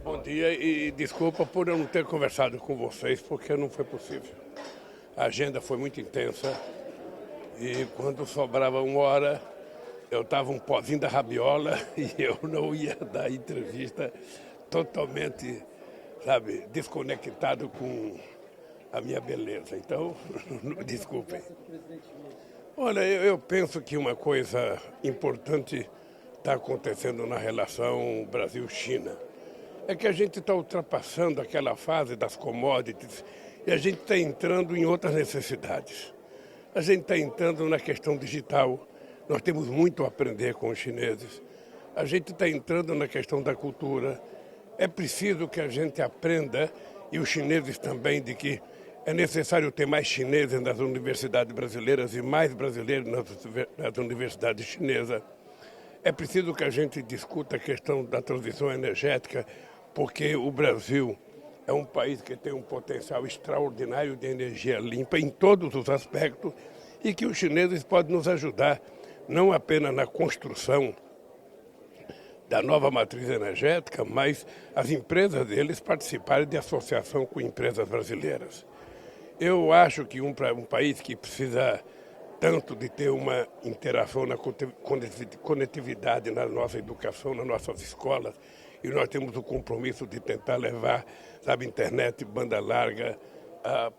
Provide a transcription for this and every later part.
Bom dia e desculpa por eu não ter conversado com vocês, porque não foi possível. A agenda foi muito intensa e quando sobrava uma hora, eu estava um pozinho da rabiola e eu não ia dar entrevista totalmente, sabe, desconectado com a minha beleza. Então, desculpem. Olha, eu penso que uma coisa importante está acontecendo na relação Brasil-China. É que a gente está ultrapassando aquela fase das commodities e a gente está entrando em outras necessidades. A gente está entrando na questão digital. Nós temos muito a aprender com os chineses. A gente está entrando na questão da cultura. É preciso que a gente aprenda, e os chineses também, de que é necessário ter mais chineses nas universidades brasileiras e mais brasileiros nas universidades chinesas. É preciso que a gente discuta a questão da transição energética, porque o Brasil é um país que tem um potencial extraordinário de energia limpa em todos os aspectos e que os chineses podem nos ajudar, não apenas na construção da nova matriz energética, mas as empresas deles participarem de associação com empresas brasileiras. Eu acho que um país que precisa tanto de ter uma interação na conectividade na nossa educação, nas nossas escolas, e nós temos o compromisso de tentar levar, sabe, internet, banda larga,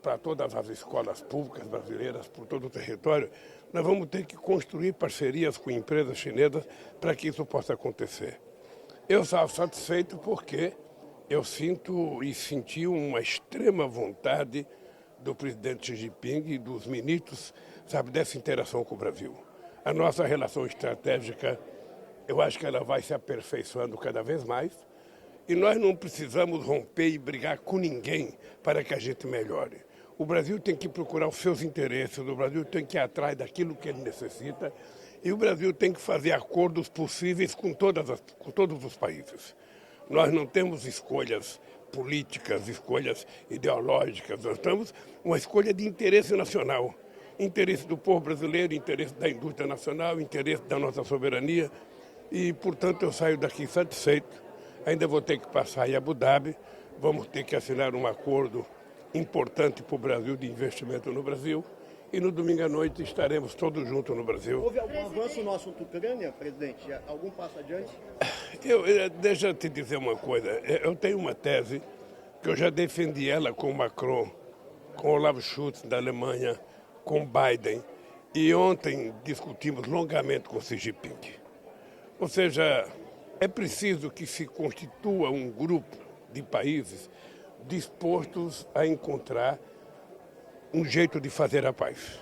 para todas as escolas públicas brasileiras, por todo o território, nós vamos ter que construir parcerias com empresas chinesas para que isso possa acontecer. Eu estava satisfeito porque eu senti uma extrema vontade do presidente Xi Jinping e dos ministros, sabe, dessa interação com o Brasil. A nossa relação estratégica, eu acho que ela vai se aperfeiçoando cada vez mais e nós não precisamos romper e brigar com ninguém para que a gente melhore. O Brasil tem que procurar os seus interesses, o Brasil tem que ir atrás daquilo que ele necessita e o Brasil tem que fazer acordos possíveis com todos os países. Nós não temos escolhas políticas, escolhas ideológicas, nós temos uma escolha de interesse nacional, interesse do povo brasileiro, interesse da indústria nacional, interesse da nossa soberania e, portanto, eu saio daqui satisfeito. Ainda vou ter que passar em Abu Dhabi, vamos ter que assinar um acordo importante para o Brasil de investimento no Brasil e no domingo à noite estaremos todos juntos no Brasil. Houve algum avanço no assunto Ucrânia, presidente? Algum passo adiante? Deixa eu te dizer uma coisa. Eu tenho uma tese que eu já defendi ela com Macron, com Olaf Scholz da Alemanha, com Biden. E ontem discutimos longamente com Xi Jinping. Ou seja, é preciso que se constitua um grupo de países dispostos a encontrar um jeito de fazer a paz.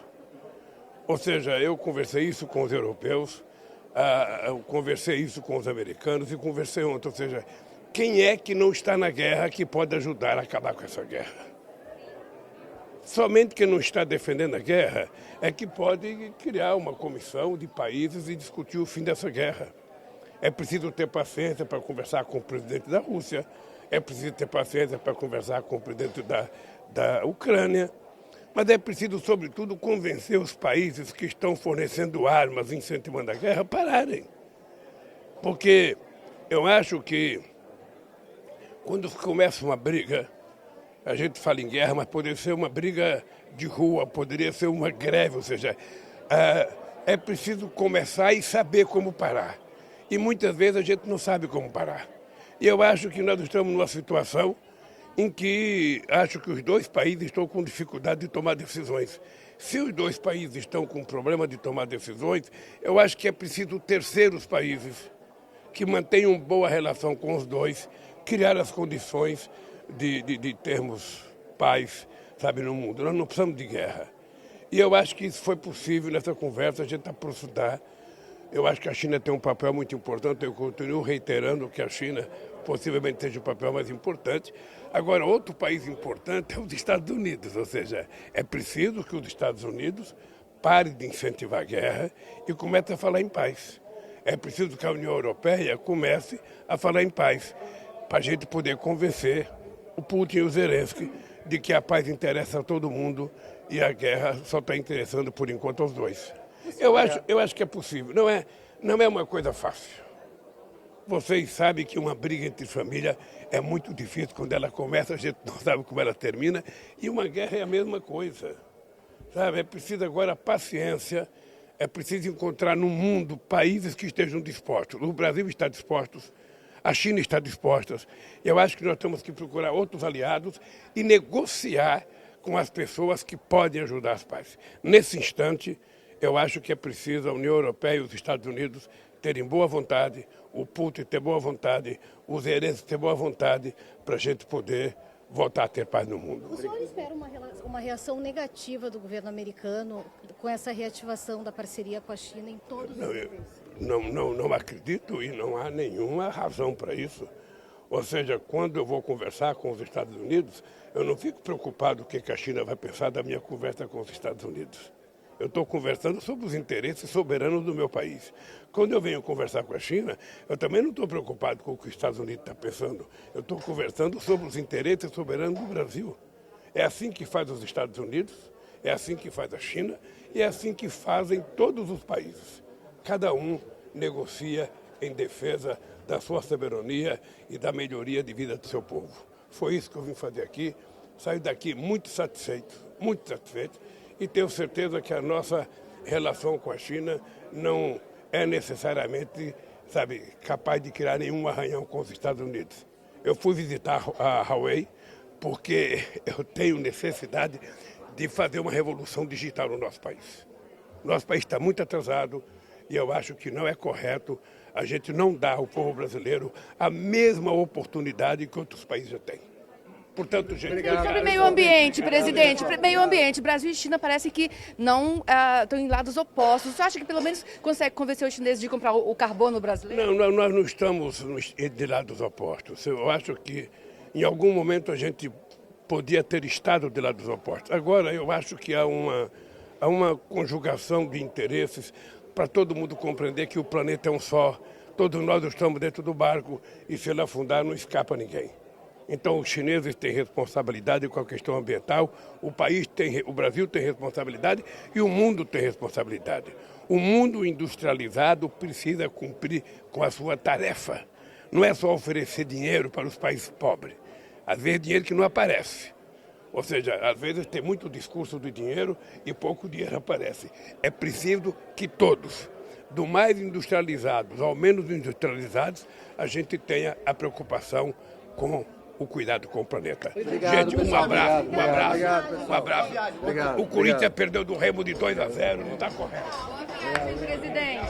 Ou seja, eu conversei isso com os europeus, eu conversei isso com os americanos e conversei ontem. Ou seja, quem é que não está na guerra que pode ajudar a acabar com essa guerra? Somente quem não está defendendo a guerra é que pode criar uma comissão de países e discutir o fim dessa guerra. É preciso ter paciência para conversar com o presidente da Rússia, é preciso ter paciência para conversar com o presidente da Ucrânia, mas é preciso, sobretudo, convencer os países que estão fornecendo armas, incentivando a guerra, a pararem. Porque eu acho que quando começa uma briga, a gente fala em guerra, mas poderia ser uma briga de rua, poderia ser uma greve, ou seja, é preciso começar e saber como parar. E muitas vezes a gente não sabe como parar. E eu acho que nós estamos numa situação em que acho que os dois países estão com dificuldade de tomar decisões. Se os dois países estão com problema de tomar decisões, eu acho que é preciso terceiros países que mantenham boa relação com os dois, criar as condições de termos paz, sabe, no mundo. Nós não precisamos de guerra. E eu acho que isso foi possível nessa conversa, a gente aprofundar. Eu acho que a China tem um papel muito importante, eu continuo reiterando que a China possivelmente seja o papel mais importante. Agora, outro país importante é os Estados Unidos, ou seja, é preciso que os Estados Unidos parem de incentivar a guerra e comece a falar em paz. É preciso que a União Europeia comece a falar em paz, para a gente poder convencer o Putin e o Zelensky de que a paz interessa a todo mundo e a guerra só está interessando, por enquanto, aos dois. Eu acho que é possível. Não é uma coisa fácil. Vocês sabem que uma briga entre família é muito difícil. Quando ela começa, a gente não sabe como ela termina. E uma guerra é a mesma coisa. Sabe? É preciso agora paciência, é preciso encontrar no mundo países que estejam dispostos. O Brasil está disposto, a China está disposta. Eu acho que nós temos que procurar outros aliados e negociar com as pessoas que podem ajudar as partes. Nesse instante, eu acho que é preciso a União Europeia e os Estados Unidos terem boa vontade, o Putin ter boa vontade, os Zelensky ter boa vontade, para a gente poder voltar a ter paz no mundo. O senhor espera uma reação negativa do governo americano com essa reativação da parceria com a China em todos os níveis? Não acredito e não há nenhuma razão para isso. Ou seja, quando eu vou conversar com os Estados Unidos, eu não fico preocupado com o que a China vai pensar da minha conversa com os Estados Unidos. Eu estou conversando sobre os interesses soberanos do meu país. Quando eu venho conversar com a China, eu também não estou preocupado com o que os Estados Unidos estão pensando. Eu estou conversando sobre os interesses soberanos do Brasil. É assim que faz os Estados Unidos, é assim que faz a China e é assim que fazem todos os países. Cada um negocia em defesa da sua soberania e da melhoria de vida do seu povo. Foi isso que eu vim fazer aqui. Saio daqui muito satisfeito e tenho certeza que a nossa relação com a China não é necessariamente, capaz de criar nenhum arranhão com os Estados Unidos. Eu fui visitar a Huawei porque eu tenho necessidade de fazer uma revolução digital no nosso país. Nosso país está muito atrasado e eu acho que não é correto a gente não dar ao povo brasileiro a mesma oportunidade que outros países já têm. Portanto, gente... Sobre meio ambiente, presidente, meio ambiente, Brasil e China parece que não estão em lados opostos. Você acha que pelo menos consegue convencer os chineses de comprar o carbono brasileiro? Não, nós não estamos de lados opostos. Eu acho que em algum momento a gente podia ter estado de lados opostos. Agora eu acho que há uma conjugação de interesses para todo mundo compreender que o planeta é um só, todos nós estamos dentro do barco e se ele afundar não escapa ninguém. Então os chineses têm responsabilidade com a questão ambiental, o Brasil tem responsabilidade e o mundo tem responsabilidade. O mundo industrializado precisa cumprir com a sua tarefa. Não é só oferecer dinheiro para os países pobres. Às vezes dinheiro que não aparece. Ou seja, às vezes tem muito discurso do dinheiro e pouco dinheiro aparece. É preciso que todos, do mais industrializados ao menos industrializados, a gente tenha a preocupação com o cuidado com o planeta. Obrigado, gente, um abraço. Obrigado. O Corinthians perdeu do Remo de 2-0, não está correto. Presidente.